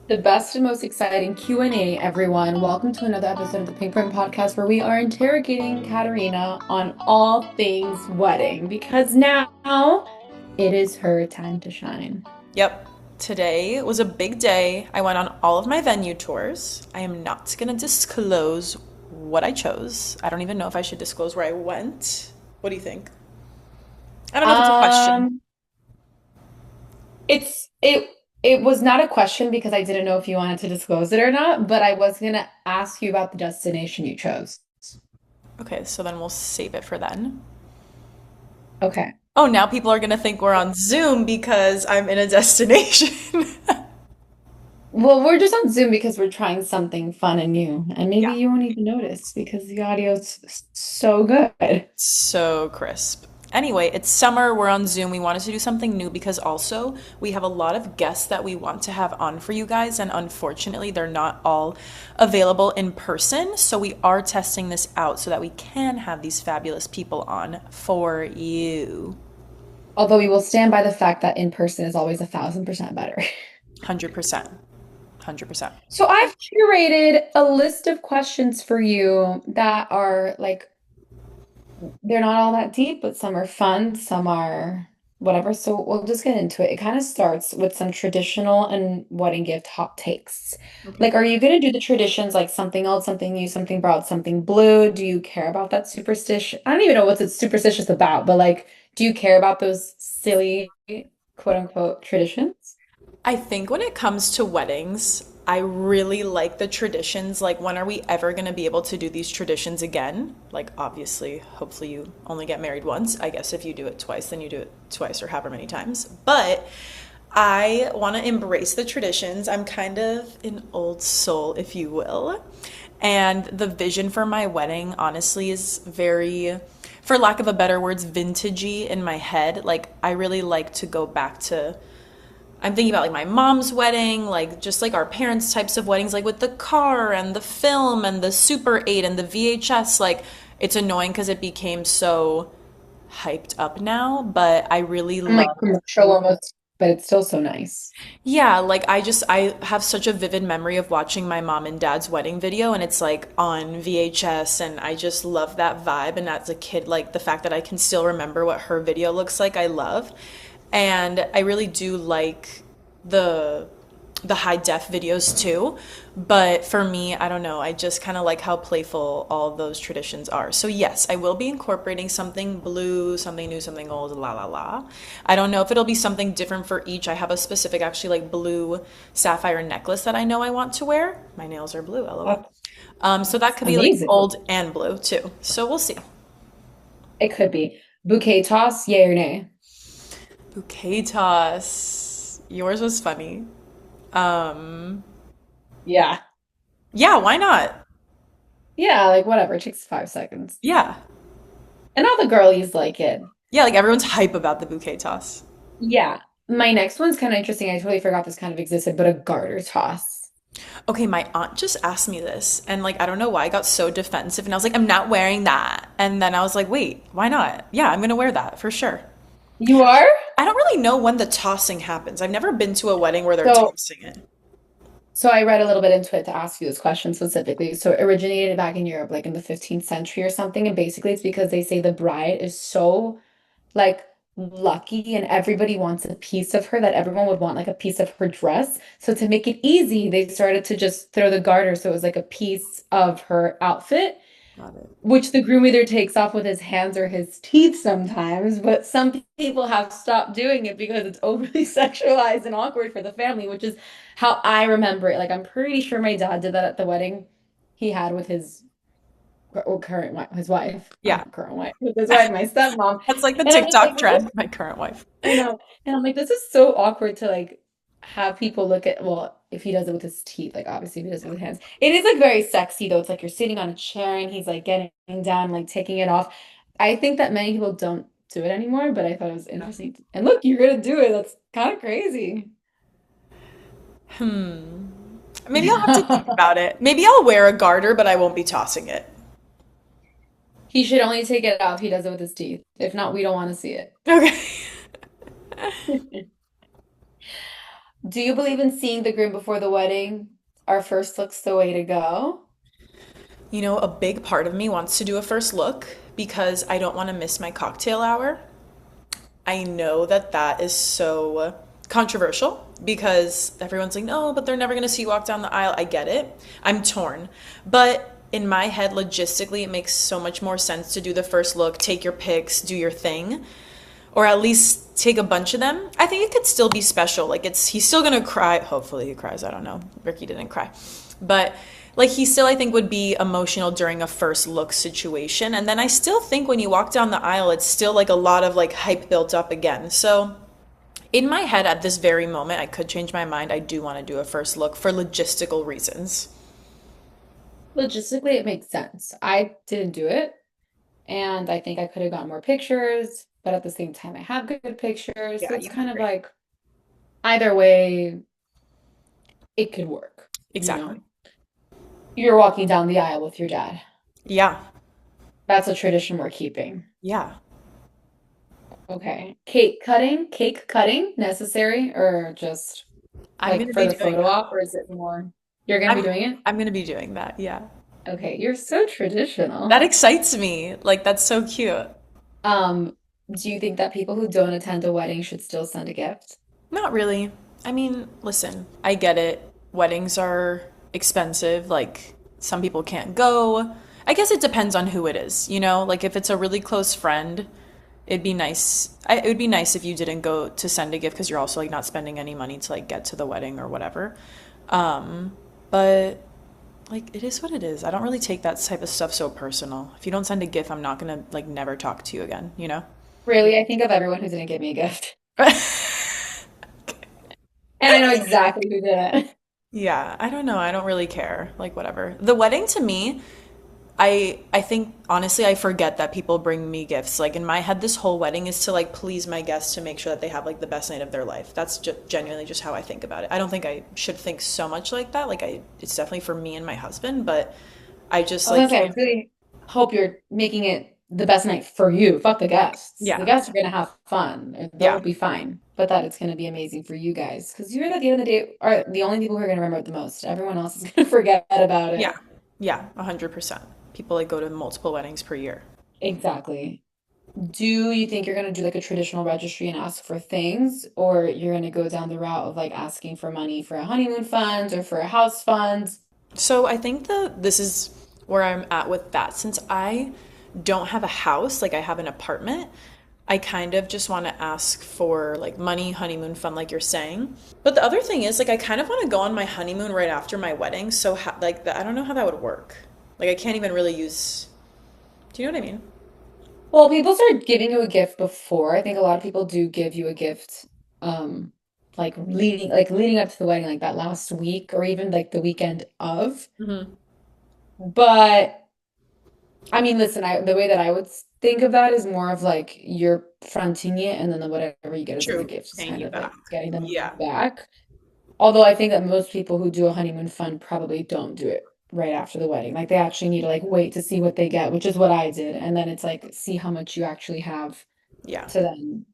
The best and most exciting Q&A, everyone. Welcome to another episode of the Pink Print Podcast where we are interrogating Katarina on all things wedding because now it is her time to shine. Yep. Today was a big day. I went on all of my venue tours. I am not going to disclose what I chose. I don't even know if I should disclose where I went. What do you think? I don't know if it's a question. Um, it was not a question because I didn't know if you wanted to disclose it or not, but I was gonna ask you about the destination you chose. Okay, so then we'll save it for then. Okay. Oh, now people are going to think we're on Zoom because I'm in a destination. Well, we're just on Zoom because we're trying something fun and new, and maybe Yeah. you won't even notice because the audio's so good. So crisp. Anyway, it's summer. We're on Zoom. We wanted to do something new because also we have a lot of guests that we want to have on for you guys, and unfortunately, they're not all available in person. So we are testing this out so that we can have these fabulous people on for you. Although we will stand by the fact that in person is always 1,000% better. 100%. 100%. So I've curated a list of questions for you that are like, they're not all that deep, but some are fun, some are whatever. So we'll just get into it. It kind of starts with some traditional and wedding gift hot takes. Okay. Like, are you going to do the traditions like something old, something new, something brown, something blue? Do you care about that superstition? I don't even know what it's superstitious about, but like, do you care about those silly quote unquote traditions? I think when it comes to weddings, I really like the traditions. Like, when are we ever going to be able to do these traditions again? Like, obviously, hopefully, you only get married once. I guess if you do it twice, then you do it twice or however many times. But I want to embrace the traditions. I'm kind of an old soul, if you will. And the vision for my wedding, honestly, is very, for lack of a better words, vintagey in my head. Like, I really like to go back to I'm thinking about like my mom's wedding, like just like our parents' types of weddings, like with the car and the film and the Super 8 and the VHS. Like it's annoying because it became so hyped up now, but I really I'm like love. commercial almost, but it's still so nice. Yeah, like I have such a vivid memory of watching my mom and dad's wedding video and it's like on VHS and I just love that vibe and as a kid like the fact that I can still remember what her video looks like, I love. And I really do like the the high def videos too. But for me, I don't know. I just kind of like how playful all those traditions are. So yes, I will be incorporating something blue, something new, something old, la la la. I don't know if it'll be something different for each. I have a specific actually like blue sapphire necklace that I know I want to wear. My nails are blue, lol. That's So that could be like amazing. old and blue too. So we'll see. It could be. Bouquet toss, yay or nay? Bouquet toss. Yours was funny. Um, Yeah. yeah, why not? Yeah, like whatever. It takes 5 seconds. Yeah. And all the girlies like it. Yeah, like everyone's hype about the bouquet toss. Yeah. My next one's kind of interesting. I totally forgot this kind of existed, but a garter toss. Okay, my aunt just asked me this, and like, I don't know why I got so defensive, and I was like, I'm not wearing that. And then I was like, wait, why not? Yeah, I'm gonna wear that for sure. You are? I don't really know when the tossing happens. I've never been to a wedding where they're So, tossing it. so I read a little bit into it to ask you this question specifically. So it originated back in Europe, like in the 15th century or something. And basically it's because they say the bride is so like lucky and everybody wants a piece of her that everyone would want like a piece of her dress. So to make it easy, they started to just throw the garter so it was like a piece of her outfit, Got it. which the groom either takes off with his hands or his teeth sometimes, but some people have stopped doing it because it's overly sexualized and awkward for the family, which is how I remember it. Like I'm pretty sure my dad did that at the wedding he had with his current wife, his wife, Yeah. current wife, with his wife, my stepmom. That's like the And I'm just like, TikTok this is trend, my current wife. I know. And I'm like, this is so awkward to like have people look at, well, if he does it with his teeth, like obviously if he does it with hands. It is like very sexy though. It's like you're sitting on a chair and he's like getting down, like taking it off. I think that many people don't do it anymore, but I thought it was interesting. And look, you're gonna do it. That's kind of crazy. Hmm. Maybe I'll have to think about it. Maybe I'll wear a garter, but I won't be tossing it. He should only take it off. He does it with his teeth. If not, we don't want to see it. Okay. Do you believe in seeing the groom before the wedding? Our first look's the way to go. You know, a big part of me wants to do a first look because I don't want to miss my cocktail hour. I know that that is so controversial because everyone's like, no, but they're never going to see you walk down the aisle. I get it. I'm torn. But in my head, logistically, it makes so much more sense to do the first look, take your pics, do your thing, or at least take a bunch of them. I think it could still be special. Like, he's still going to cry. Hopefully he cries. I don't know. Ricky didn't cry. But like he still I think would be emotional during a first look situation, and then I still think when you walk down the aisle it's still like a lot of like hype built up again. So in my head at this very moment, I could change my mind. I do want to do a first look for logistical reasons. Logistically, it makes sense. I didn't do it, and I think I could have gotten more pictures, but at the same time, I have good pictures. So Yeah, it's you have kind of great. like either way, it could work, you Exactly. know? You're walking down the aisle with your dad. Yeah. That's a tradition we're keeping. Yeah. Okay. Cake cutting necessary or just I'm like gonna for be the doing photo that. op, or is it more you're gonna be I'm doing it? I'm gonna be doing that. Yeah. Okay, you're so That traditional. excites me. Like that's so cute. Um, do you think that people who don't attend a wedding should still send a gift? Not really. I mean, listen, I get it. Weddings are expensive. Like, some people can't go. I guess it depends on who it is, you know? Like, if it's a really close friend, it'd be nice. It would be nice if you didn't go to send a gift because you're also, like, not spending any money to, like, get to the wedding or whatever. But, like, it is what it is. I don't really take that type of stuff so personal. If you don't send a gift, I'm not gonna, like, never talk to you again, you know? Really, I think of everyone who didn't give me a gift. And I know exactly who did it. Yeah, I don't know. I don't really care. Like whatever. The wedding to me, I think honestly I forget that people bring me gifts. Like in my head this whole wedding is to like please my guests to make sure that they have like the best night of their life. That's just genuinely just how I think about it. I don't think I should think so much like that. Like I it's definitely for me and my husband, but I just I was gonna like say, I really hope you're making it the best night for you. Fuck the guests. The yeah. guests are gonna have fun. And they'll Yeah. be fine. But that it's gonna be amazing for you guys. Because you're at the end of the day are the only people who are gonna remember it the most. Everyone else is gonna forget about Yeah. it. Yeah, 100%. People like go to multiple weddings per year. Exactly. Do you think you're gonna do like a traditional registry and ask for things, or you're gonna go down the route of like asking for money for a honeymoon fund or for a house fund? So I think this is where I'm at with that. Since I don't have a house, like I have an apartment, I kind of just want to ask for like money, honeymoon fund, like you're saying. But the other thing is, like, I kind of want to go on my honeymoon right after my wedding. So, like, I don't know how that would work. Like, I can't even really use. Do you know what I mean? Well, people start giving you a gift before. I think a lot of people do give you a gift, um, like leading up to the wedding, like that last week or even like the weekend of. Hmm. But I mean, listen, the way that I would think of that is more of like you're fronting it, and then whatever you get is as a True. gift, just Paying kind you of like back. getting the money Yeah. back. Although I think that most people who do a honeymoon fund probably don't do it right after the wedding. Like they actually need to like wait to see what they get, which is what I did. And then it's like see how much you actually have Yeah. to then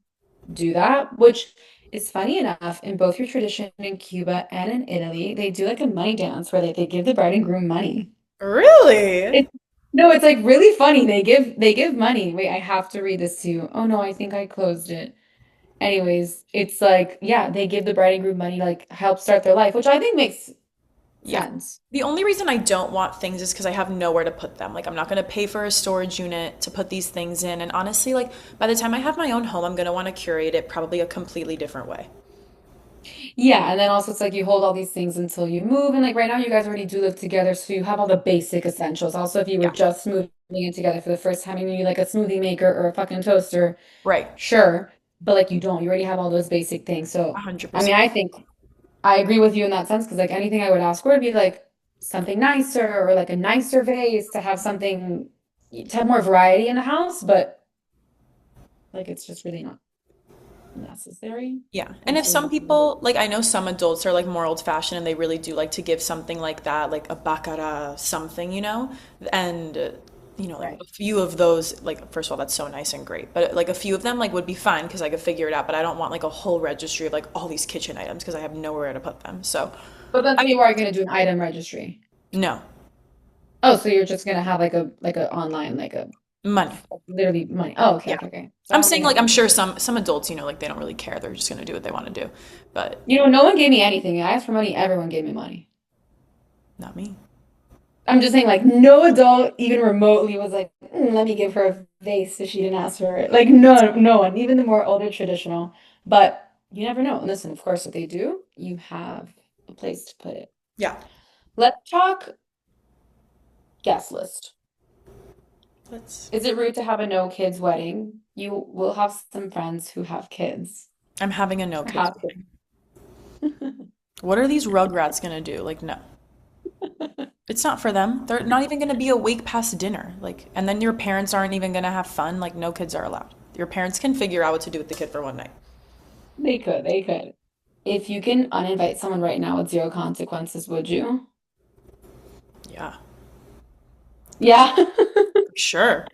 do that, which is funny enough, in both your tradition in Cuba and in Italy, they do like a money dance where they give the bride and groom money. Really? It, no, it's like really funny. They give money. Wait, I have to read this to you. Oh no, I think I closed it. Anyways, it's like, yeah, they give the bride and groom money, like help start their life, which I think makes Yeah. sense. The only reason I don't want things is because I have nowhere to put them. Like, I'm not going to pay for a storage unit to put these things in. And honestly, like, by the time I have my own home, I'm going to want to curate it probably a completely different way. Yeah, and then also it's like you hold all these things until you move, and like right now you guys already do live together, so you have all the basic essentials. Also, if you were Yeah. just moving in together for the first time, you need like a smoothie maker or a fucking toaster, Right. sure, but like you don't, you already have all those basic things. So, I mean, 100%. I think I agree with you in that sense because like anything I would ask for would be like something nicer or like a nicer vase to have something to have more variety in the house, but like it's just really not necessary Yeah. And if until some you move. people, like, I know some adults are like more old fashioned and they really do like to give something like that, like a baccarat something, you know? And like Right. a few of those, like, first of all, that's so nice and great, but like a few of them, like, would be fine because I could figure it out, but I don't want like a whole registry of like all these kitchen items because I have nowhere to put them. So, But then I, so you are going to do an item registry. no, Oh, so you're just gonna have like a online like a money. literally money. Oh, okay, Yeah. okay, okay. So I I'm don't saying think like that's I'm an sure issue. some adults, like they don't really care. They're just gonna do what they want to do. But No one gave me anything. I asked for money, everyone gave me money. not me. I'm just saying, like, no adult even remotely was like, let me give her a vase so she didn't ask for it. Like, no one, even the more older traditional. But you never know. Listen, of course, if they do, you have a place to put it. Yeah. Let's talk guest list. Let's Is it rude to have a no kids wedding? You will have some friends who have kids I'm having a no or kids have wedding. kids. What are these rugrats gonna do? Like, no. It's not for them. They're not even gonna be awake past dinner. Like, and then your parents aren't even gonna have fun. Like, no kids are allowed. Your parents can figure out what to do with the kid for one night. They could. If you can uninvite someone right now with zero consequences, would you? Yeah, Yeah. for sure.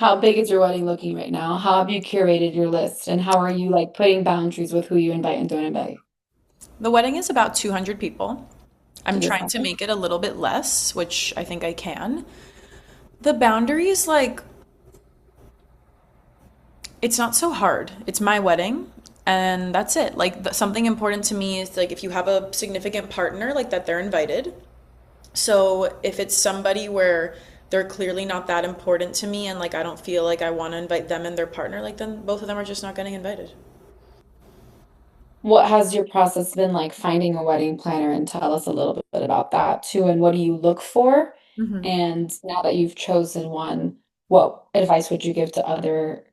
How big is your wedding looking right now? How have you curated your list? And how are you like putting boundaries with who you invite and don't invite? The wedding is about 200 people. I'm To this trying to happen? make it a little bit less, which I think I can. The boundaries, like, it's not so hard. It's my wedding, and that's it. Like, something important to me is like if you have a significant partner, like that they're invited. So if it's somebody where they're clearly not that important to me and like I don't feel like I want to invite them and their partner, like then both of them are just not getting invited. What has your process been like finding a wedding planner and tell us a little bit about that too? And what do you look for? Hmm. And now that you've chosen one, what advice would you give to other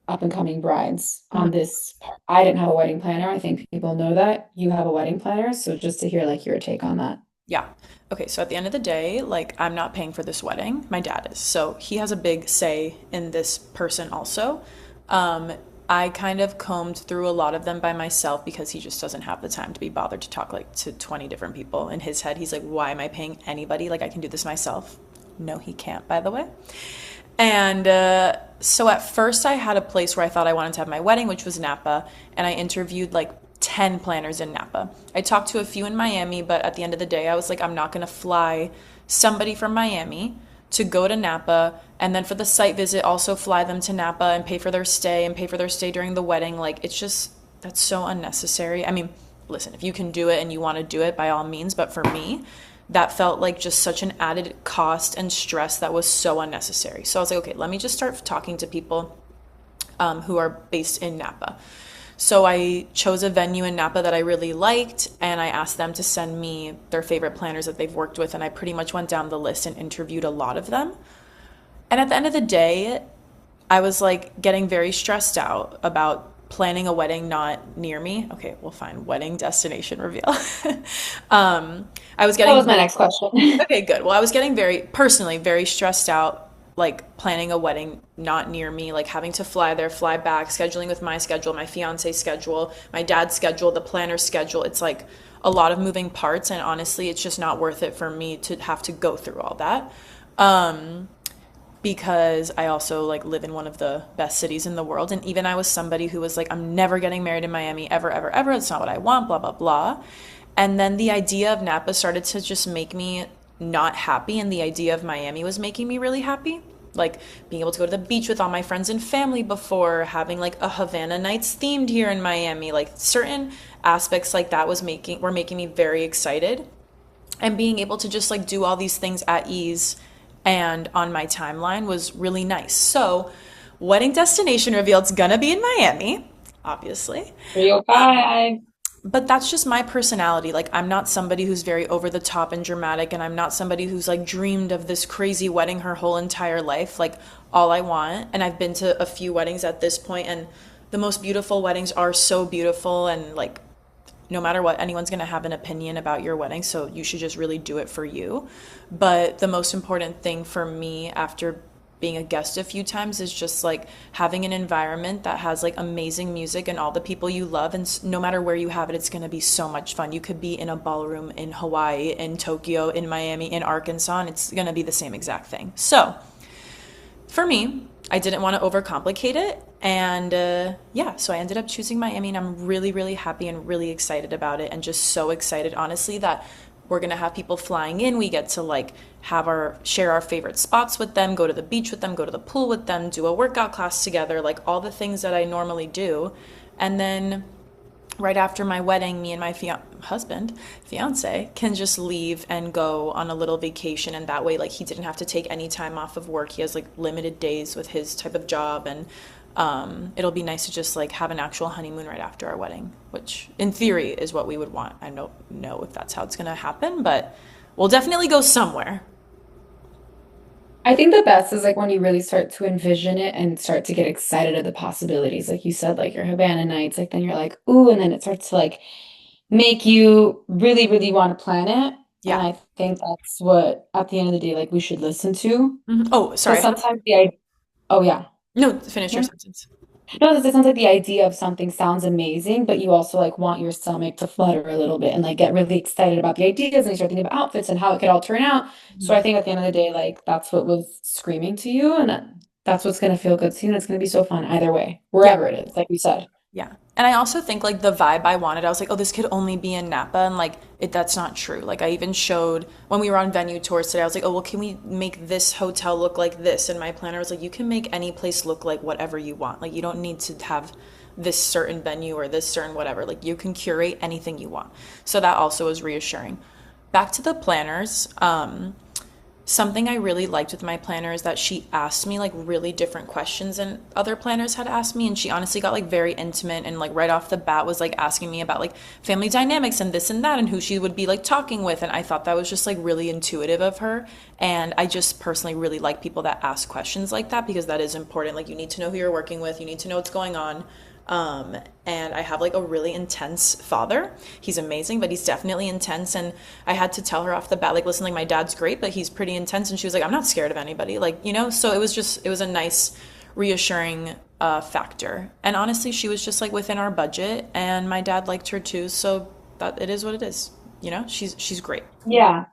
up and coming brides on Hmm. this part? I didn't have a wedding planner. I think people know that you have a wedding planner. So just to hear like your take on that. Yeah. Okay, so at the end of the day, like I'm not paying for this wedding. My dad is. So he has a big say in this person also. Um, I kind of combed through a lot of them by myself because he just doesn't have the time to be bothered to talk like to 20 different people. In his head, he's like, why am I paying anybody? Like I can do this myself. No, he can't, by the way. And so at first, I had a place where I thought I wanted to have my wedding, which was Napa, and I interviewed like 10 planners in Napa. I talked to a few in Miami, but at the end of the day, I was like, I'm not going to fly somebody from Miami to go to Napa and then for the site visit, also fly them to Napa and pay for their stay and pay for their stay during the wedding. Like, it's just, that's so unnecessary. I mean, listen, if you can do it and you want to do it, by all means, but for me, that felt like just such an added cost and stress that was so unnecessary. So I was like, okay, let me just start talking to people who are based in Napa. So I chose a venue in Napa that I really liked, and I asked them to send me their favorite planners that they've worked with, and I pretty much went down the list and interviewed a lot of them. And at the end of the day, I was like getting very stressed out about planning a wedding not near me. Okay, well, fine, wedding destination reveal. I was That was getting my next question. Okay, good. Well, I was getting very personally very stressed out, like planning a wedding not near me, like having to fly there, fly back, scheduling with my schedule, my fiance's schedule, my dad's schedule, the planner's schedule. It's like a lot of moving parts, and honestly, it's just not worth it for me to have to go through all that. Because I also like live in one of the best cities in the world, and even I was somebody who was like, I'm never getting married in Miami ever, ever, ever. It's not what I want, blah, blah, blah. And then the idea of Napa started to just make me not happy, and the idea of Miami was making me really happy. Like being able to go to the beach with all my friends and family before, having like a Havana Nights themed here in Miami, like certain aspects like that were making me very excited. And being able to just like do all these things at ease and on my timeline was really nice. So, wedding destination revealed, it's gonna be in Miami, obviously. 305. But that's just my personality. Like, I'm not somebody who's very over the top and dramatic, and I'm not somebody who's like dreamed of this crazy wedding her whole entire life. Like, all I want, and I've been to a few weddings at this point, and the most beautiful weddings are so beautiful, and like, no matter what, anyone's going to have an opinion about your wedding, so you should just really do it for you. But the most important thing for me after being a guest a few times is just like having an environment that has like amazing music and all the people you love. And no matter where you have it, it's going to be so much fun. You could be in a ballroom in Hawaii, in Tokyo, in Miami, in Arkansas, and it's going to be the same exact thing. So for me, I didn't want to overcomplicate it. And yeah, so I ended up choosing Miami, and I'm really, really happy and really excited about it. And just so excited, honestly, that we're going to have people flying in. We get to like share our favorite spots with them, go to the beach with them, go to the pool with them, do a workout class together, like all the things that I normally do. And then right after my wedding, me and my fiance, can just leave and go on a little vacation. And that way, like, he didn't have to take any time off of work. He has like limited days with his type of job. And it'll be nice to just like have an actual honeymoon right after our wedding, which in theory is what we would want. I don't know if that's how it's going to happen, but we'll definitely go somewhere. I think the best is like when you really start to envision it and start to get excited at the possibilities. Like you said, like your Havana nights, like then you're like, ooh, and then it starts to like make you really, really want to plan it. And Yeah. I think that's what at the end of the day, like we should listen to. Mhm. Oh, sorry. Because sometimes the idea, oh yeah. No, finish your No, sentence. no, this sounds like the idea of something sounds amazing, but you also like want your stomach to flutter a little bit and like get really excited about the ideas and you start thinking about outfits and how it could all turn out. So I think at the end of the day, like that's what was screaming to you and that's what's gonna feel good to you and it's gonna be so fun either way, Yeah. wherever it is, like you said. Yeah. And I also think like the vibe I wanted, I was like, oh, this could only be in Napa. And like, that's not true. Like, I even showed when we were on venue tours today, I was like, oh, well, can we make this hotel look like this? And my planner was like, you can make any place look like whatever you want. Like, you don't need to have this certain venue or this certain whatever. Like, you can curate anything you want. So that also was reassuring. Back to the planners. Something I really liked with my planner is that she asked me like really different questions than other planners had asked me. And she honestly got like very intimate and like right off the bat was like asking me about like family dynamics and this and that and who she would be like talking with. And I thought that was just like really intuitive of her. And I just personally really like people that ask questions like that because that is important. Like, you need to know who you're working with, you need to know what's going on. And I have like a really intense father. He's amazing, but he's definitely intense. And I had to tell her off the bat, like, listen, like my dad's great, but he's pretty intense. And she was like, I'm not scared of anybody. Like, so it was a nice, reassuring factor. And honestly, she was just like within our budget and my dad liked her too. So that it is what it is. She's great. Yeah.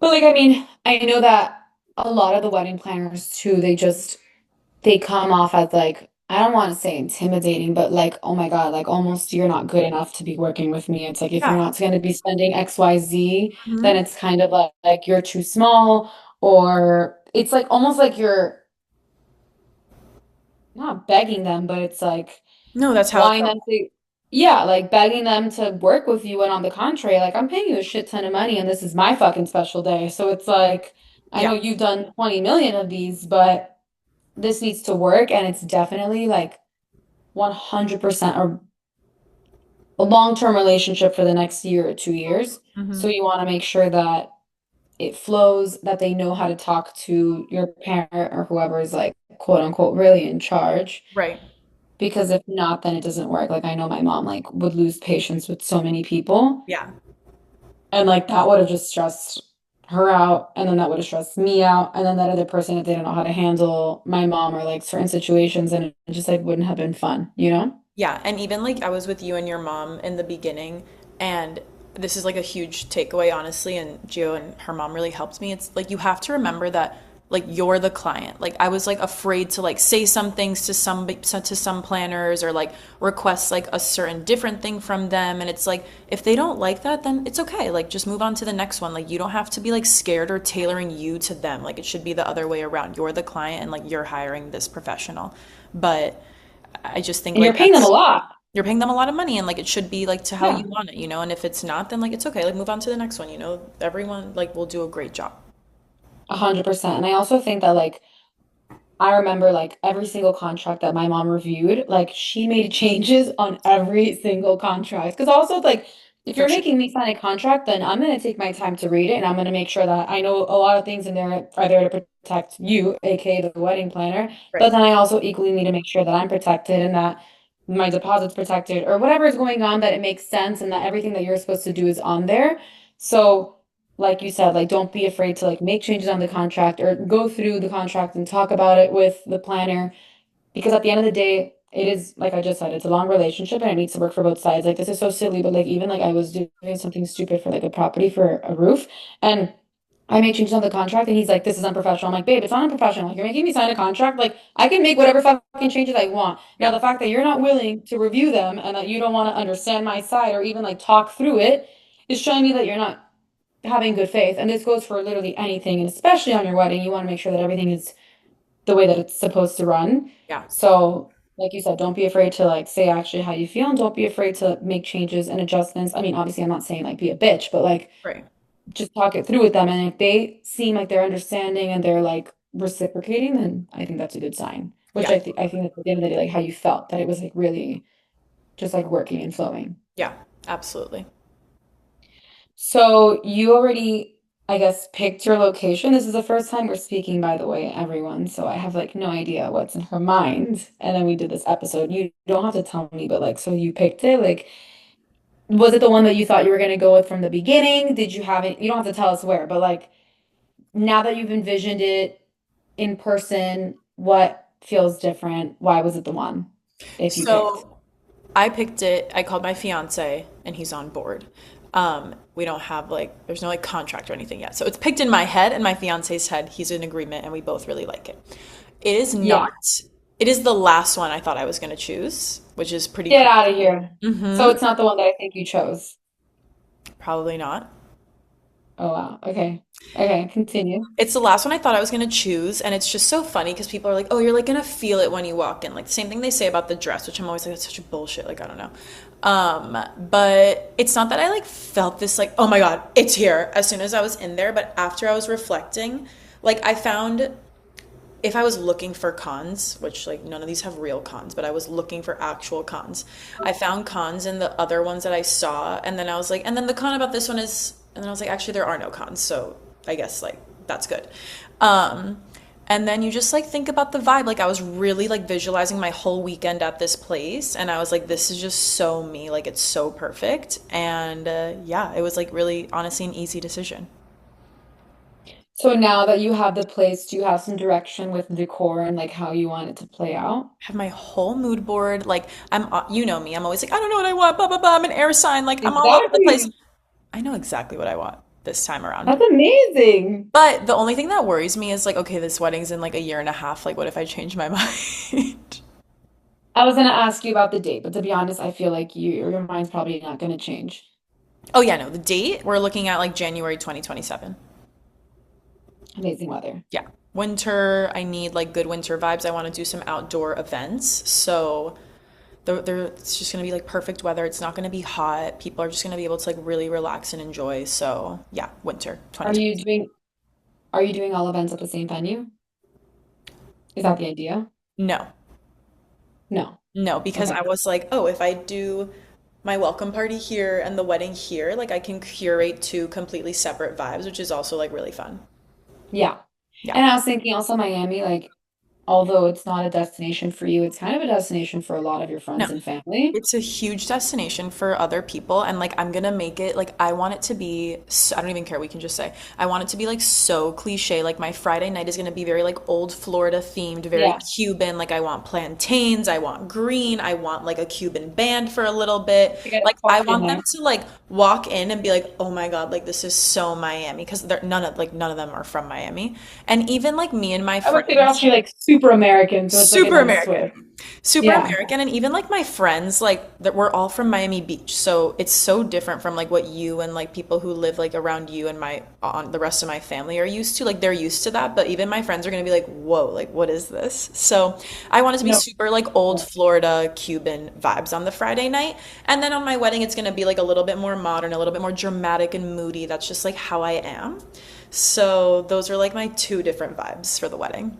But like I mean, I know that a lot of the wedding planners too, they come off as like I don't want to say intimidating, but like, oh my God, like almost you're not good enough to be working with me. It's like if you're Yeah. not going to be spending XYZ, then Hmm. it's kind of like you're too small, or it's like almost like you're not begging them, but it's like No, that's how it wanting felt. them to, yeah, like begging them to work with you. And on the contrary, like I'm paying you a shit ton of money and this is my fucking special day. So it's like, I know Yeah. you've done 20 million of these, but this needs to work. And it's definitely like 100% a long-term relationship for the next year or 2 years. So Hmm. you want to make sure that it flows, that they know how to talk to your parent or whoever is like quote unquote really in charge. Right. Because if not, then it doesn't work. Like I know my mom like would lose patience with so many people. Yeah. And like that would have just stressed her out. And then that would have stressed me out. And then that other person, if they don't know how to handle my mom or like certain situations, and it just like wouldn't have been fun, you know? Yeah, and even like I was with you and your mom in the beginning, and this is like a huge takeaway, honestly, and Gio and her mom really helped me. It's like you have to remember that like you're the client. Like I was like afraid to like say some things to some planners or like request like a certain different thing from them, and it's like if they don't like that, then it's okay. Like just move on to the next one. Like you don't have to be like scared or tailoring you to them. Like it should be the other way around. You're the client and like you're hiring this professional. But I just think And you're like paying them a lot. you're paying them a lot of money and like it should be like to how you Yeah. want it. And if it's not, then like it's okay. Like move on to the next one. Everyone like will do a great job. 100%. And I also think that like I remember like every single contract that my mom reviewed, like she made changes on every single contract. Because also like if For you're sure. making me sign a contract, then I'm gonna take my time to read it and I'm gonna make sure that I know a lot of things in there are there to protect you, aka the wedding planner. But Right. then I also equally need to make sure that I'm protected and that my deposit's protected or whatever is going on, that it makes sense and that everything that you're supposed to do is on there. So like you said, like don't be afraid to like make changes on the contract or go through the contract and talk about it with the planner. Because at the end of the day, it is like I just said, it's a long relationship and it needs to work for both sides. Like this is so silly, but like even like I was doing something stupid for like a property for a roof and I made changes on the contract and he's like, this is unprofessional. I'm like, babe, it's not unprofessional. Like, you're making me sign a contract. Like I can make whatever fucking changes I want. Now Yeah. the fact that you're not willing to review them and that you don't want to understand my side or even like talk through it is showing me that you're not having good faith. And this goes for literally anything, and especially on your wedding, you want to make sure that everything is the way that it's supposed to run. Yeah. So, like you said, don't be afraid to like say actually how you feel and don't be afraid to make changes and adjustments. I mean, obviously I'm not saying like be a bitch, but like Right. just talk it through with them. And if they seem like they're understanding and they're like reciprocating, then I think that's a good sign. Which Yeah. I think at the end of the day, like how you felt, that it was like really just like working and flowing. Yeah. Absolutely. So you already, I guess, picked your location. This is the first time we're speaking, by the way, everyone. So I have like no idea what's in her mind. And then we did this episode. You don't have to tell me, but like, so you picked it. Like, was it the one that you thought you were going to go with from the beginning? Did you have it? You don't have to tell us where, but like, now that you've envisioned it in person, what feels different? Why was it the one if you picked? So I picked it. I called my fiance, and he's on board. We don't have like, there's no like contract or anything yet. So it's picked in my head and my fiance's head. He's in agreement, and we both really like it. It is Yeah, not. It is the last one I thought I was going to choose, which is pretty get crazy. out of here. So Hmm. it's not the one that I think you chose. Probably not. Oh wow. Okay. Okay, continue. It's the last one I thought I was going to choose, and it's just so funny because people are like, "Oh, you're like going to feel it when you walk in." Like the same thing they say about the dress, which I'm always like, "That's such a bullshit." Like I don't know. But it's not that I like felt this like, "Oh my God, it's here" as soon as I was in there, but after I was reflecting, like I found if I was looking for cons, which like none of these have real cons, but I was looking for actual cons. I found cons in the other ones that I saw, and then I was like, and then the con about this one is, and then I was like, actually there are no cons, so I guess like that's good. Um, and then you just like think about the vibe. Like I was really like visualizing my whole weekend at this place, and I was like, this is just so me. Like it's so perfect, and yeah, it was like really honestly an easy decision. So now that you have the place, do you have some direction with decor and like how you want it to play out? Have my whole mood board. Like I'm, you know me. I'm always like, I don't know what I want. Blah blah blah. I'm an air sign. Like I'm all over the place. Exactly. I know exactly what I want this time around. That's amazing. But the only thing that worries me is like, okay, this wedding's in like a year and a half. Like, what if I change my mind? I was gonna ask you about the date, but to be honest, I feel like your mind's probably not gonna change. Oh yeah, no. The date we're looking at like January 2027. Amazing weather. Yeah, winter. I need like good winter vibes. I want to do some outdoor events. So it's just gonna be like perfect weather. It's not gonna be hot. People are just gonna be able to like really relax and enjoy. So yeah, winter Are 2020. you doing are you doing all events at the same venue? Is that the idea? No, No. no, because Okay. I was like, oh, if I do my welcome party here and the wedding here, like I can curate two completely separate vibes, which is also like really fun. Yeah. Yeah. And I was thinking also Miami, like, although it's not a destination for you, it's kind of a destination for a lot of your No. friends and family. It's a huge destination for other people, and like I'm gonna make it like I want it to be. I don't even care. We can just say I want it to be like so cliche. Like my Friday night is gonna be very like old Florida themed, very Yeah. Cuban. Like I want plantains, I want green, I want like a Cuban band for a little bit. To get Like I fucked in want them there. to like walk in and be like, oh my God, like this is so Miami because they're none of them are from Miami, and even like me and my I would say they're friends. actually like super American, so it's like a Super nice American. twist. Super Yeah. American, and even like my friends like that we're all from Miami Beach, so it's so different from like what you and like people who live like around you and my on the rest of my family are used to. Like they're used to that, but even my friends are going to be like, whoa, like what is this? So I want it to be No. super like old Florida Cuban vibes on the Friday night, and then on my wedding it's going to be like a little bit more modern, a little bit more dramatic and moody. That's just like how I am. So those are like my two different vibes for the wedding.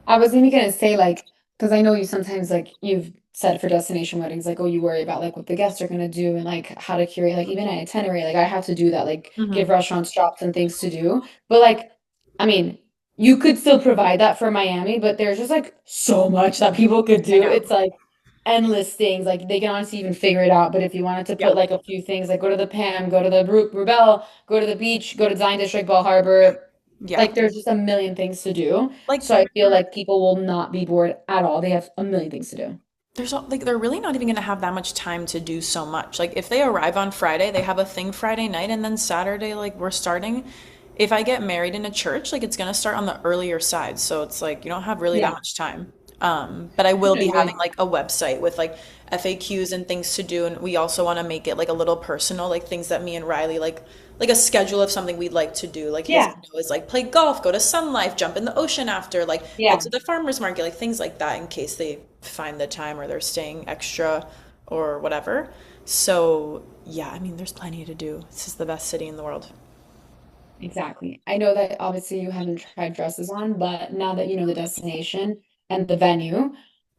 I was even gonna say like, because I know you sometimes like you've said for destination weddings, like, oh, you worry about like what the guests are gonna do and like how to curate, like even an itinerary, like I have to do that, like give Hmm. restaurants jobs and things to do. But like, I mean, you could still provide that for Miami, but there's just like so much that people could I do. know. It's like endless things. Like they can honestly even figure it out. But if you wanted to Yeah. put like a few things, like go to the Pam, go to the Rubel, go to the beach, go to Design District, Ball Harbor, Yeah. like there's just a million things to do. Like So I feel like people will not be bored at all. They have a million things to do. like they're really not even going to have that much time to do so much. Like if they arrive on Friday, they have a thing Friday night and then Saturday like we're starting. If I get married in a church, like it's going to start on the earlier side. So it's like you don't have really that Yeah. much time. But I will be having Good. like a website with like FAQs and things to do, and we also want to make it like a little personal, like things that me and Riley like a schedule of something we'd like to do. Like yes, Yeah. I know is like play golf, go to Sun Life, jump in the ocean after, like head Yeah. to the farmers market, like things like that in case they find the time or they're staying extra or whatever. So yeah, I mean, there's plenty to do. This is the best city in the world. Exactly. I know that obviously you haven't tried dresses on, but now that you know the destination and the venue,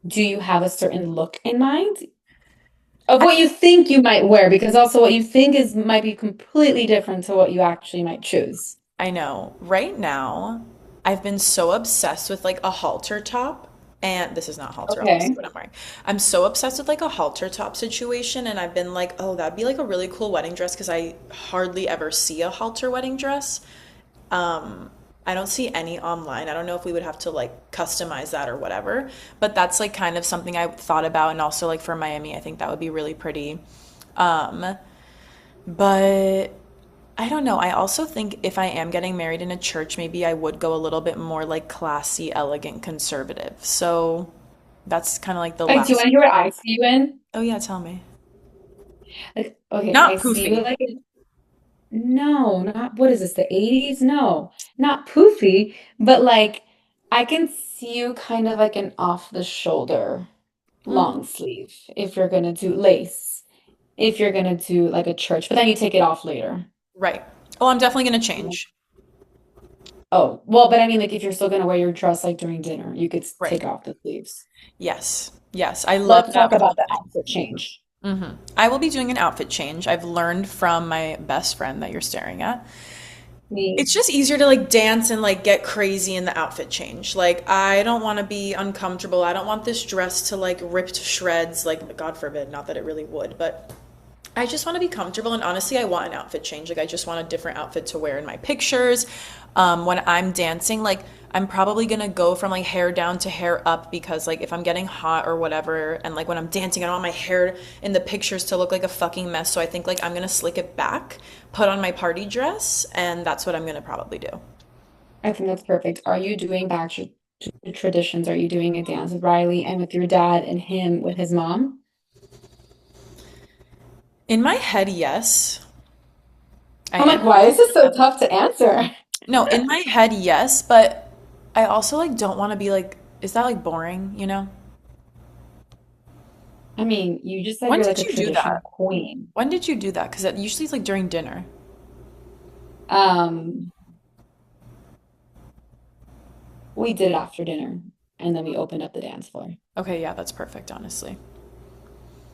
do you have a certain look in mind of what you think you might wear? Because also what you think is might be completely different to what you actually might choose. I know. Right now, I've been so obsessed with like a halter top. And this is not halter, obviously, Okay. what I'm wearing. I'm so obsessed with like a halter top situation. And I've been like, oh, that'd be like a really cool wedding dress because I hardly ever see a halter wedding dress. Um, I don't see any online. I don't know if we would have to like customize that or whatever. But that's like kind of something I thought about. And also like for Miami, I think that would be really pretty. Um, but I don't know. I also think if I am getting married in a church, maybe I would go a little bit more like classy, elegant, conservative. So that's kind of like the Like, do you want last. to hear what I see you in? Oh, yeah, tell me. Like, okay, I Not see you poofy. like no, not what is this, the 80s? No, not poofy, but like I can see you kind of like an off the shoulder Mm, long sleeve if you're gonna do lace, if you're gonna do like a church, but then you take it off later. right. Oh, I'm definitely going to change. Oh, well, but I mean, like, if you're still gonna wear your dress like during dinner, you could Right. take off the sleeves. Yes. Yes. I love Let's that talk about whole the thing. outfit change. I will be doing an outfit change. I've learned from my best friend that you're staring at. Me, It's just easier to like dance and like get crazy in the outfit change. Like I don't want to be uncomfortable. I don't want this dress to like rip to shreds. Like God forbid, not that it really would, but I just want to be comfortable. And honestly, I want an outfit change. Like I just want a different outfit to wear in my pictures. When I'm dancing, like I'm probably gonna go from like hair down to hair up because like if I'm getting hot or whatever, and like when I'm dancing, I don't want my hair in the pictures to look like a fucking mess. So I think like I'm gonna slick it back, put on my party dress, and that's what I'm gonna probably do. I think that's perfect. Are you doing back to traditions? Are you doing a dance with Riley and with your dad and him with his mom? In my head, yes, I I'm am. like, why is this so tough to answer? No, in my head, yes, but I also like don't want to be like, is that like boring, you know? I mean, you just said When you're like did a you do traditional that? queen. When did you do that? Because it usually is like during dinner. Um, we did it after dinner, and then we opened up the dance floor. Okay, yeah, that's perfect, honestly.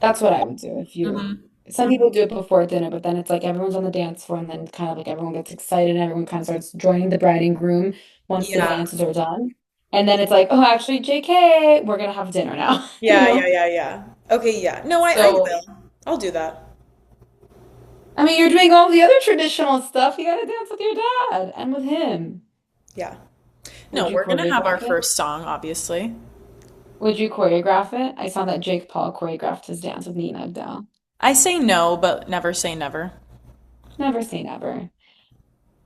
That's what I would do if you. Hmm. Some people do it before dinner, but then it's like everyone's on the dance floor, and then kind of like everyone gets excited, and everyone kind of starts joining the bride and groom once the Yeah. dances are done. And then it's like, oh, actually, JK, we're gonna have dinner now, you Yeah, yeah, know? yeah, yeah. Okay, yeah. No, I So, will. I'll do that. I mean, you're doing all the other traditional stuff. You gotta dance with your dad and with him. Yeah. No, Would you we're gonna have our choreograph it? first song, obviously. Would you choreograph it? I saw that Jake Paul choreographed his dance with Nina Abdel. I say no, but never say never. Never say never.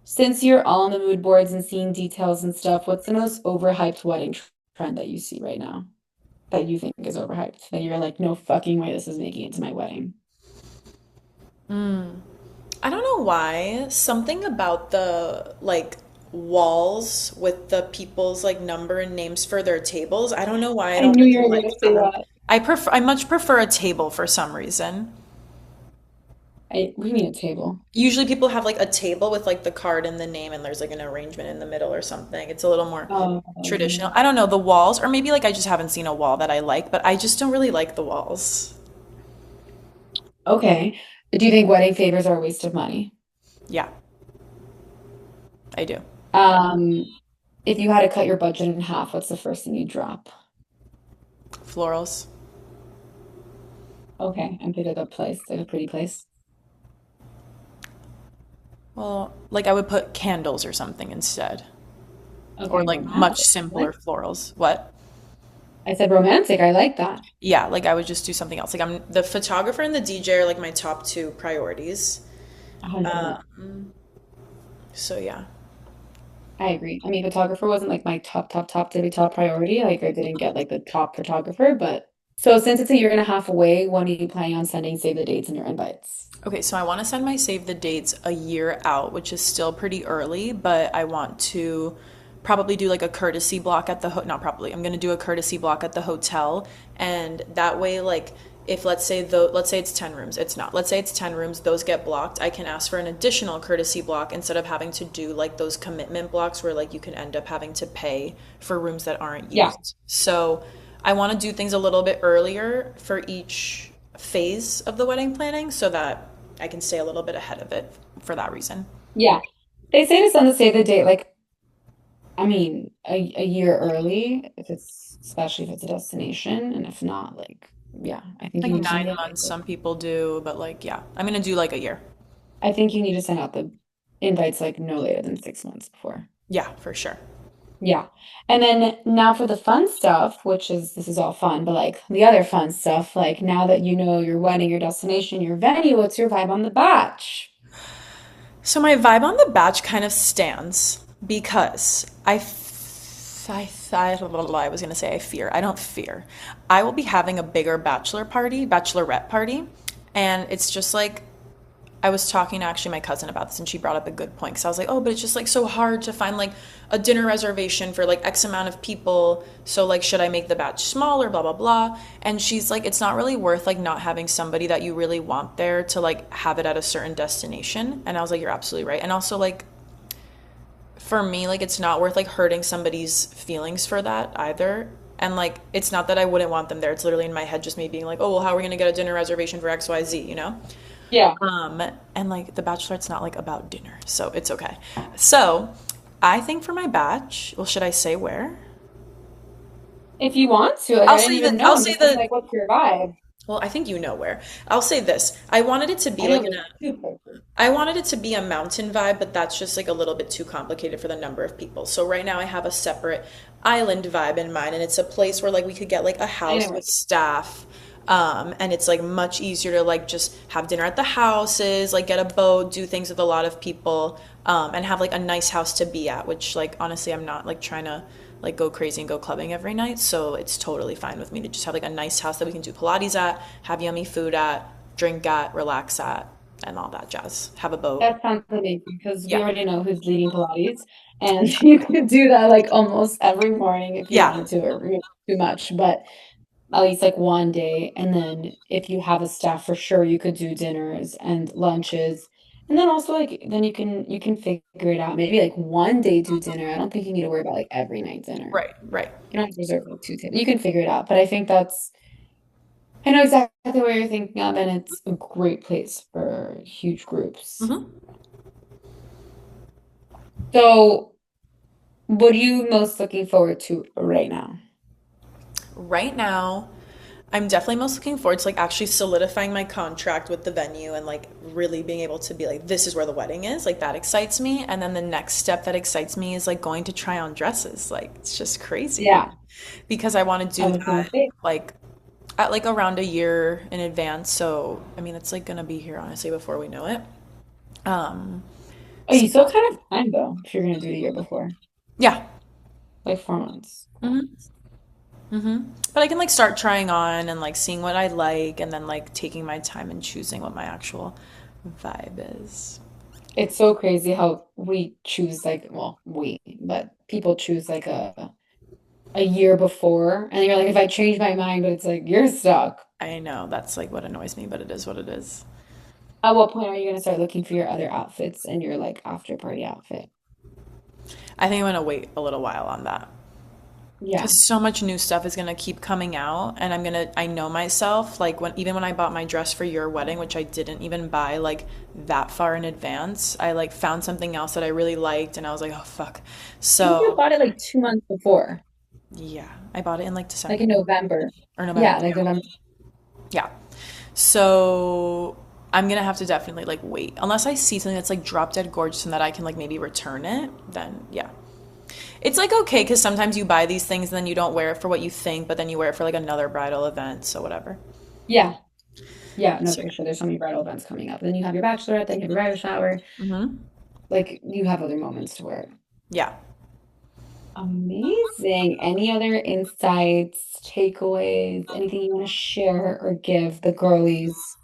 Since you're all on the mood boards and seeing details and stuff, what's the most overhyped wedding trend that you see right now that you think is overhyped? That you're like, no fucking way this is making it to my wedding. I don't know why. Something about the like walls with the people's like number and names for their tables. I don't know why I I don't knew really you were like going to say that. that. I much prefer a table for some reason. What do you mean a table? Usually people have like a table with like the card and the name and there's like an arrangement in the middle or something. It's a little more traditional. I don't know, the walls, or maybe like I just haven't seen a wall that I like, but I just don't really like the walls. Okay. Do you think wedding favors are a waste of money? Yeah, I do. Um, if you had to cut your budget in half, what's the first thing you drop? Florals. Okay, and pick like a place, like a pretty place. Well, like I would put candles or something instead, or Okay, like much romantic. I simpler like. florals. What? I said romantic. I like that. Yeah, like I would just do something else. Like I'm the photographer and the DJ are like my top two priorities. 100%. So yeah. I agree. I mean, photographer wasn't like my top to be top priority. Like I didn't get like the top photographer, but so since it's a year and a half away, when are you planning on sending save the dates and your invites? Okay, so I want to send my save the dates a year out, which is still pretty early, but I want to probably do like a courtesy block at the not probably. I'm going to do a courtesy block at the hotel, and that way like if let's say it's 10 rooms, it's not. Let's say it's 10 rooms, those get blocked. I can ask for an additional courtesy block instead of having to do like those commitment blocks where like you can end up having to pay for rooms that aren't Yeah. used. So, I want to do things a little bit earlier for each phase of the wedding planning so that I can stay a little bit ahead of it for that reason. Yeah. They say to send the save the date like I mean a year early if it's especially if it's a destination and if not like yeah, I think Like you need to send 9 months, some people do, but like, yeah, I'm gonna do like a year. I think you need to send out the invites like no later than 6 months before. Yeah, for sure. Yeah. And then now for the fun stuff, which is this is all fun, but like the other fun stuff, like now that you know your wedding, your destination, your venue, what's your vibe on the batch? So my vibe on the batch kind of stands because I was gonna say I fear. I don't fear. I will be having a bigger bachelorette party, and it's just like I was talking to actually my cousin about this and she brought up a good point because I was like, oh, but it's just like so hard to find like a dinner reservation for like X amount of people. So like, should I make the batch smaller, blah, blah, blah. And she's like, it's not really worth like not having somebody that you really want there to like have it at a certain destination. And I was like, you're absolutely right. And also like, for me, like it's not worth like hurting somebody's feelings for that either. And like, it's not that I wouldn't want them there. It's literally in my head, just me being like, oh, well, how are we going to get a dinner reservation for XYZ, you know? Yeah. And like the bachelorette's not like about dinner, so it's okay. So I think for my batch, well, should I say where? If you want to, like I'll I didn't say even that know. I'll I'm say just saying the like what's your vibe? well, I think you know where. I'll say this. I wanted it to I be like know in the a two places. I wanted it to be a mountain vibe, but that's just like a little bit too complicated for the number of people. So right now I have a separate island vibe in mind, and it's a place where like we could get like a I house know where. with staff. And it's like much easier to like just have dinner at the houses, like get a boat, do things with a lot of people, and have like a nice house to be at, which like honestly I'm not like trying to like go crazy and go clubbing every night. So it's totally fine with me to just have like a nice house that we can do Pilates at, have yummy food at, drink at, relax at, and all that jazz. Have a boat. That sounds amazing because we Yeah. already know who's leading Pilates, and you could do that like almost every morning if you Yeah. wanted to, or too much, but at least like one day. And then if you have a staff, for sure you could do dinners and lunches. And then also like then you can figure it out. Maybe like one day do dinner. I don't think you need to worry about like every night dinner. Right, right. You don't have to reserve like two tables. You can figure it out. But I think that's I know exactly what you're thinking of, and it's a great place for huge groups. hmm So what are you most looking forward to right now? Right now, I'm definitely most looking forward to like actually solidifying my contract with the venue and like really being able to be like, this is where the wedding is. Like that excites me. And then the next step that excites me is like going to try on dresses. Like it's just crazy Yeah, because I want to I do was gonna that say. like at like around a year in advance. So, I mean, it's like gonna be here honestly before we know it. Um, Oh, so you still kind of have time though, if you're gonna do the year before. yeah. Like 4 months. hmm But I can like start trying on and like seeing what I like and then like taking my time and choosing what my actual vibe is. It's so crazy how we choose like, well, but people choose like a year before, and you're like, if I change my mind, but it's like you're stuck. I know that's like what annoys me, but it is what it is. At what point are you gonna start looking for your other outfits and your like after party outfit? I think I'm gonna wait a little while on that Yeah. because so much new stuff is gonna keep coming out, and I know myself. Like even when I bought my dress for your wedding, which I didn't even buy like that far in advance, I like found something else that I really liked, and I was like, oh fuck. I think you So bought it like 2 months before, yeah, I bought it in like like December in November. or November. Yeah, like November. Yeah. So I'm gonna have to definitely like wait. Unless I see something that's like drop dead gorgeous and that I can like maybe return it, then yeah. It's like okay, because sometimes you buy these things and then you don't wear it for what you think, but then you wear it for like another bridal event, so whatever. Yeah. Yeah, no, So for sure. There's so many bridal events coming up. Then you have your bachelorette, then you have your bridal shower. hmm Like you have other moments to wear it. yeah. Amazing. Any other insights, takeaways, anything you want to share or give the girlies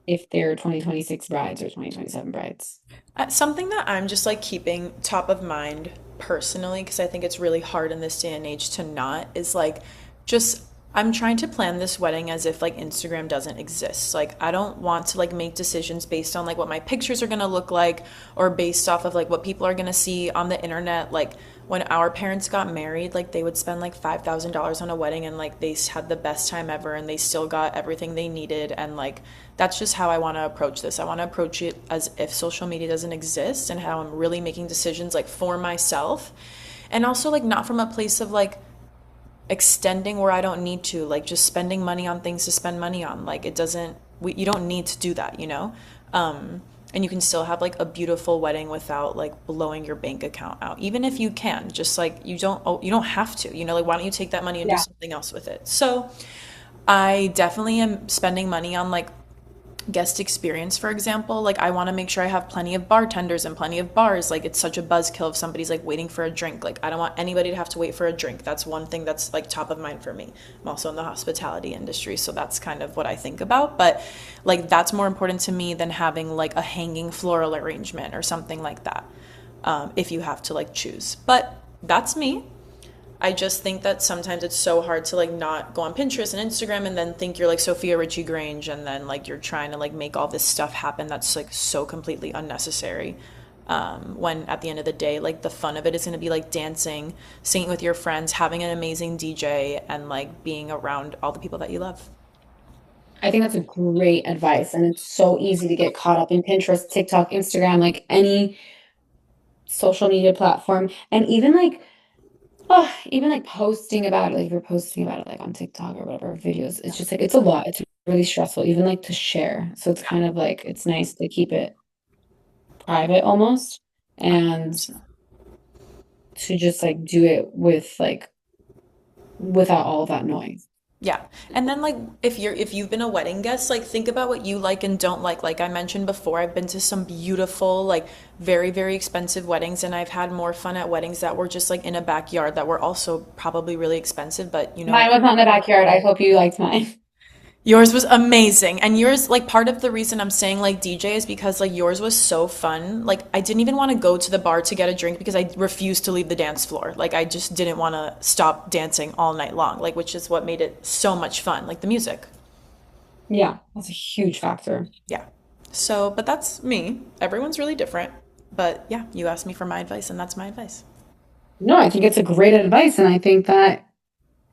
if they're 2026 brides or 2027 brides? Something that I'm just like keeping top of mind personally, because I think it's really hard in this day and age to not, is like just I'm trying to plan this wedding as if like Instagram doesn't exist. Like I don't want to like make decisions based on like what my pictures are gonna look like or based off of like what people are gonna see on the internet. Like when our parents got married, like they would spend like $5,000 on a wedding and like they had the best time ever and they still got everything they needed and like that's just how I want to approach this. I want to approach it as if social media doesn't exist and how I'm really making decisions like for myself and also like not from a place of like extending where I don't need to, like just spending money on things to spend money on. Like it doesn't you don't need to do that, you know? And you can still have like a beautiful wedding without like blowing your bank account out. Even if you can, just like you don't have to, you know, like why don't you take that money and do Yeah. something else with it? So, I definitely am spending money on like guest experience, for example. Like I want to make sure I have plenty of bartenders and plenty of bars. Like it's such a buzzkill if somebody's like waiting for a drink. Like I don't want anybody to have to wait for a drink. That's one thing that's like top of mind for me. I'm also in the hospitality industry, so that's kind of what I think about. But like that's more important to me than having like a hanging floral arrangement or something like that. If you have to like choose, but that's me. I just think that sometimes it's so hard to like not go on Pinterest and Instagram and then think you're like Sophia Richie Grange and then like you're trying to like make all this stuff happen that's like so completely unnecessary. When at the end of the day, like the fun of it is going to be like dancing, singing with your friends, having an amazing DJ, and like being around all the people that you love. I think that's a great advice. And it's so easy to get caught up in Pinterest, TikTok, Instagram, like any social media platform. And even like posting about it, like if you're posting about it like on TikTok or whatever videos, it's just like it's a lot. It's really stressful, even like to share. So it's kind of like it's nice to keep it private almost and to just like do it with like without all of that noise. Yeah. And then like if you've been a wedding guest, like think about what you like and don't like. Like I mentioned before, I've been to some beautiful, like very, very expensive weddings and I've had more fun at weddings that were just like in a backyard that were also probably really expensive, but you know, Mine was not in the backyard. I hope you liked mine. yours was amazing. And yours, like part of the reason I'm saying like DJ is because like yours was so fun. Like I didn't even want to go to the bar to get a drink because I refused to leave the dance floor. Like I just didn't want to stop dancing all night long, like which is what made it so much fun, like the music. Yeah, that's a huge factor. Yeah. So, but that's me. Everyone's really different. But yeah, you asked me for my advice, and that's my advice. No, I think it's a great advice, and I think that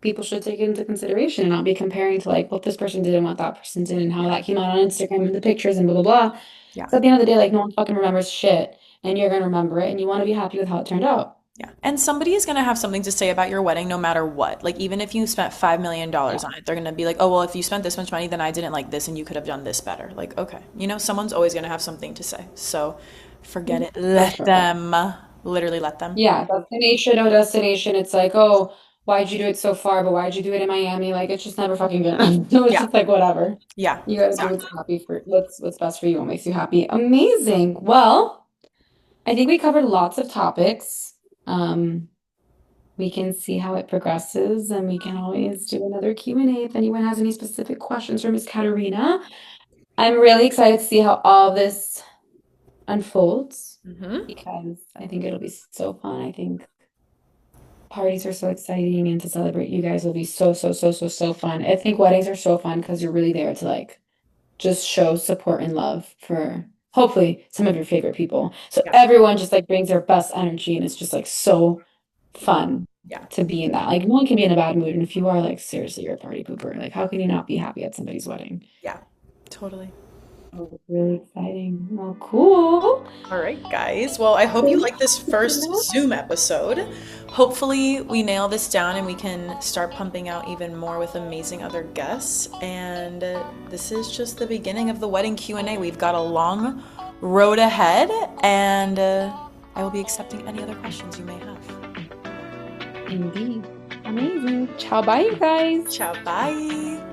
people should take it into consideration and not be comparing to like what this person did and what that person did and how Yeah. that came out on Instagram and the pictures and blah blah blah. Yeah. Because at the end of the day, like no one fucking remembers shit, and you're gonna remember it, and you want to be happy with how it turned out. Yeah. And somebody is going to have something to say about your wedding no matter what. Like, even if you spent $5 million Yeah, dollars on it, they're going to be like, oh, well, if you spent this much money, then I didn't like this and you could have done this better. Like, okay. You know, someone's always going to have something to say. So forget it. for Let sure. them. Literally let them. Yeah, destination, no destination. It's like, oh, why'd you do it so far? But why'd you do it in Miami? Like, it's just never fucking good enough. So it's Yeah. just like whatever. Yeah. You gotta do Exactly. what's happy for what's best for you, what makes you happy. Amazing. Well, I think we covered lots of topics. Um, we can see how it progresses, and we can always do another Q&A if anyone has any specific questions for Miss Katerina. I'm really excited to see how all this unfolds Mm-hmm. because I think it'll be so fun. I think parties are so exciting, and to celebrate you guys will be so, so, so, so, so fun. I think weddings are so fun because you're really there to like just show support and love for hopefully some of your favorite people. So Yeah. everyone just like brings their best energy, and it's just like so fun Yeah. to be in that. Like no one can be in a bad mood, and if you are like seriously you're a party pooper, like how can you not be happy at somebody's wedding? Yeah. Totally. Oh, really exciting. Well, cool. All right, guys. Well, I hope you Thanks like this for first that. Zoom episode. Hopefully, we nail this down and we can start pumping out even more with amazing other guests. And this is just the beginning of the wedding Q&A. We've got a long road ahead, and I will be accepting any other questions you may have. Indeed. Amazing. Ciao, bye, you guys. Ciao, bye.